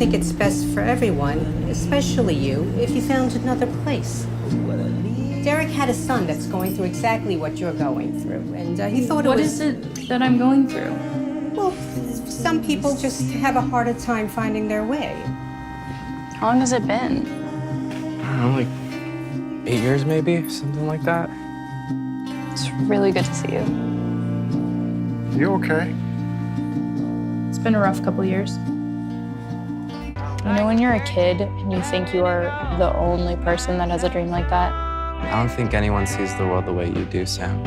think it's best for everyone, especially you, if you found another place. Derek had a son that's going through exactly what you're going through, and he thought it was... What is it that I'm going through? Well, some people just have a harder time finding their way. How long has it been? I don't know, like 8 years maybe, something like that. It's really good to see you. You okay? It's been a rough couple years. You know when you're a kid and you think you are the only person that has a dream like that? I don't think anyone sees the world the way you do, Sam.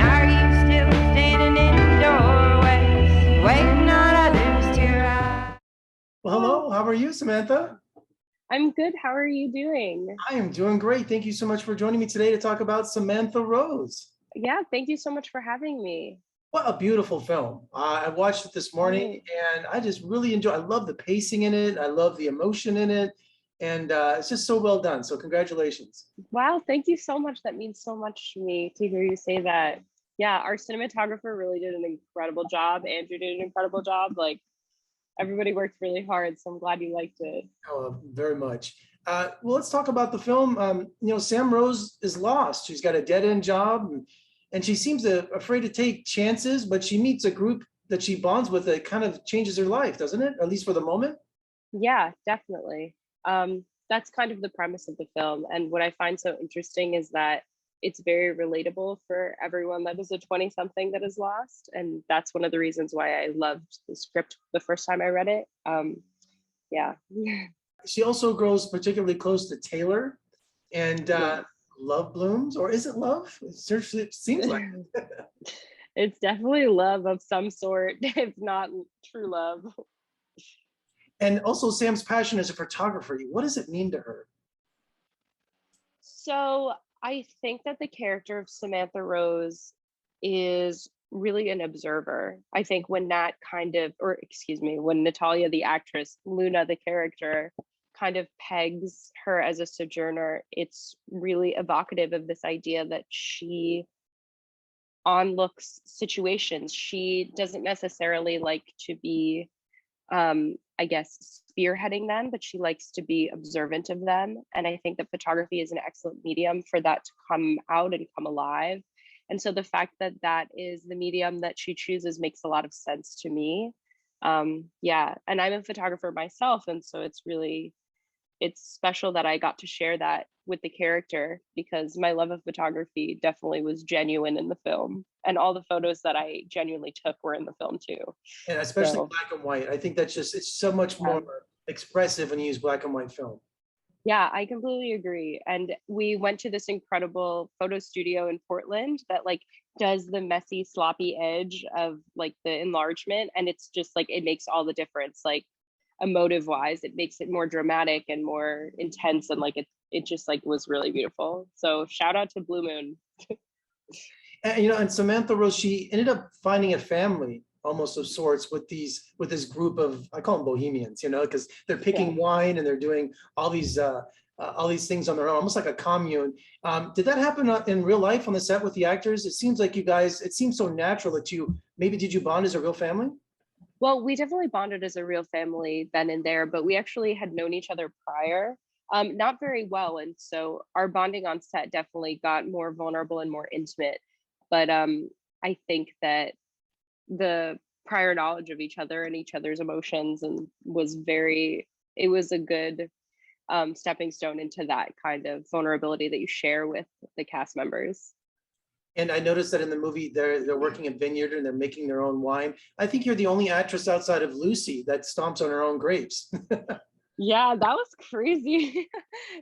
Are you still standing in the doorway, waiting on others to rise? Well, hello. How are you, Samantha? I'm good. How are you doing? I am doing great. Thank you so much for joining me today to talk about Samantha Rose. Yeah, thank you so much for having me. What a beautiful film. I watched it this morning and I just really enjoy. I love the pacing in it. I love the emotion in it. And it's just so well done. So congratulations. Wow, thank you so much. That means so much to me to hear you say that. Yeah, our cinematographer really did an incredible job. Andrew did an incredible job. Like, everybody worked really hard. So I'm glad you liked it. Oh, very much. Well, let's talk about the film. Sam Rose is lost. She's got a dead-end job. And she seems afraid to take chances, but she meets a group that she bonds with that kind of changes her life, doesn't it? At least for the moment. Yeah, definitely. That's kind of the premise of the film. And what I find so interesting is that it's very relatable for everyone that is a 20-something that is lost. And that's one of the reasons why I loved the script the first time I read it. Yeah. She also grows particularly close to Taylor, and love blooms, or is it love? It seems like It's definitely love of some sort, if not true love. And also Sam's passion as a photographer. What does it mean to her? So I think that the character of Samantha Rose is really an observer. I think when when Natalia, the actress, Luna, the character, kind of pegs her as a sojourner, it's really evocative of this idea that she onlooks situations. She doesn't necessarily like to be, spearheading them, but she likes to be observant of them. And I think that photography is an excellent medium for that to come out and come alive. And so the fact that that is the medium that she chooses makes a lot of sense to me. And I'm a photographer myself, and so it's special that I got to share that with the character, because my love of photography definitely was genuine in the film. And all the photos that I genuinely took were in the film too. And especially black and white. I think that's it's so much more expressive when you use black and white film. Yeah, I completely agree. And we went to this incredible photo studio in Portland that does the messy, sloppy edge of the enlargement. And it's just it makes all the difference. Emotive wise, it makes it more dramatic and more intense, and it just was really beautiful. So shout out to Blue Moon. And Samantha Rose, she ended up finding a family almost of sorts with this group of, I call them bohemians, because they're picking wine and they're doing all these things on their own, almost like a commune. Did that happen in real life on the set with the actors? It seems like it seems so natural that did you bond as a real family? Well, we definitely bonded as a real family then and there, but we actually had known each other prior, not very well. And so our bonding on set definitely got more vulnerable and more intimate. But I think that the prior knowledge of each other and each other's emotions it was a good stepping stone into that kind of vulnerability that you share with the cast members. And I noticed that in the movie, they're working at Vineyard and they're making their own wine. I think you're the only actress outside of Lucy that stomps on her own grapes. Yeah, that was crazy.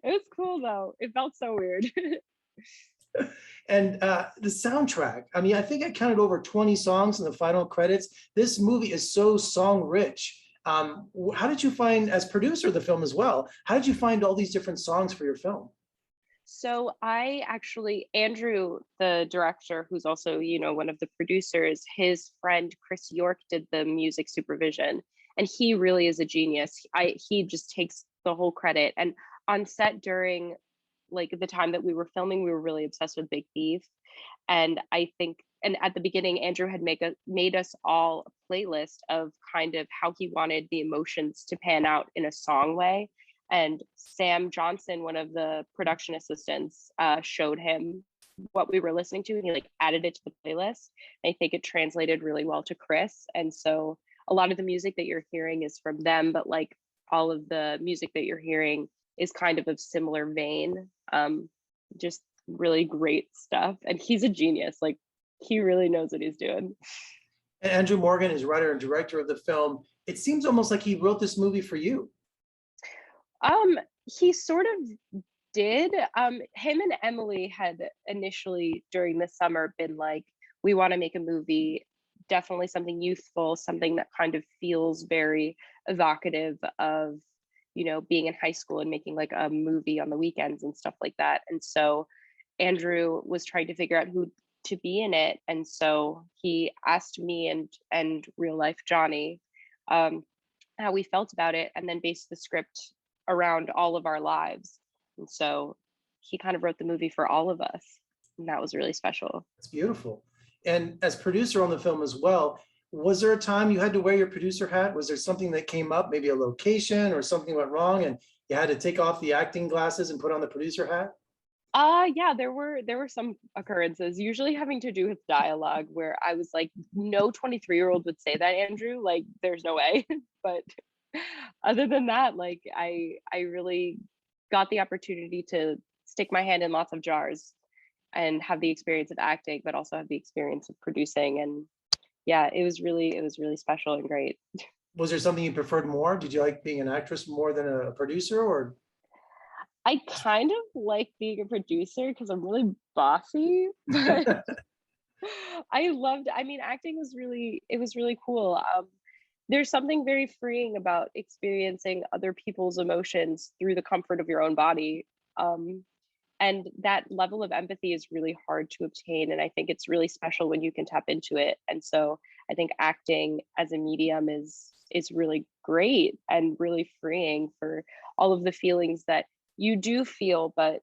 It was cool though. It felt so weird. And the soundtrack, I think I counted over 20 songs in the final credits. This movie is so song rich. How did you find, as producer of the film as well, how did you find all these different songs for your film? So Andrew, the director, who's also, one of the producers, his friend Chris York did the music supervision, and he really is a genius. He just takes the whole credit. And on set during the time that we were filming, we were really obsessed with Big Thief. And I think and at the beginning, Andrew had made us all a playlist of kind of how he wanted the emotions to pan out in a song way. And Sam Johnson, one of the production assistants, showed him what we were listening to, and he like added it to the playlist. I think it translated really well to Chris. And so a lot of the music that you're hearing is from them, but like all of the music that you're hearing is kind of similar vein. Just really great stuff. And he's a genius. Like, he really knows what he's doing. And Andrew Morgan is writer and director of the film. It seems almost like he wrote this movie for you. He sort of did. Him and Emily had initially during the summer been like, we want to make a movie, definitely something youthful, something that kind of feels very evocative of, you know, being in high school and making like a movie on the weekends and stuff like that. And so Andrew was trying to figure out who to be in it. And so he asked me and real life Johnny how we felt about it, and then based the script around all of our lives. And so he kind of wrote the movie for all of us. And that was really special. It's beautiful. And as producer on the film as well, was there a time you had to wear your producer hat? Was there something that came up, maybe a location or something went wrong and you had to take off the acting glasses and put on the producer hat? Yeah, there were some occurrences, usually having to do with dialogue, where I was like, no 23-year-old would say that, Andrew, like there's no way. But other than that, like I really got the opportunity to stick my hand in lots of jars and have the experience of acting, but also have the experience of producing. And yeah, it was really special and great. Was there something you preferred more? Did you like being an actress more than a producer, or? I kind of like being a producer because I'm really bossy, but I mean, acting was really cool. There's something very freeing about experiencing other people's emotions through the comfort of your own body. And that level of empathy is really hard to obtain. And I think it's really special when you can tap into it. And so I think acting as a medium is really great and really freeing for all of the feelings that you do feel, but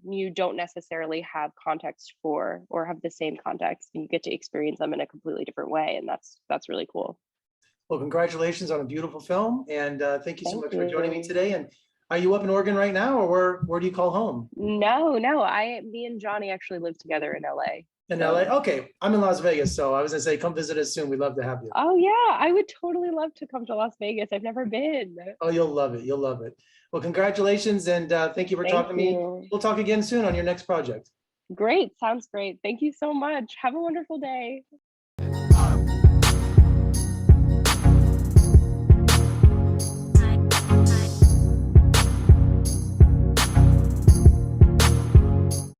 you don't necessarily have context for or have the same context, and you get to experience them in a completely different way. And that's really cool. Well, congratulations on a beautiful film. And thank you so much for joining me you. today. And are you up in Oregon right now, or where do you call home? No, me and Johnny actually live together in LA. In LA? Okay, I'm in Las Vegas, so I was gonna say, come visit us soon. We'd love to have you. Oh yeah, I would totally love to come to Las Vegas. I've never been. Oh, you'll love it. You'll love it. Well, congratulations, and thank you for talking to me. We'll talk again soon on your next project. Great, sounds great. Thank you so much. Have a wonderful day.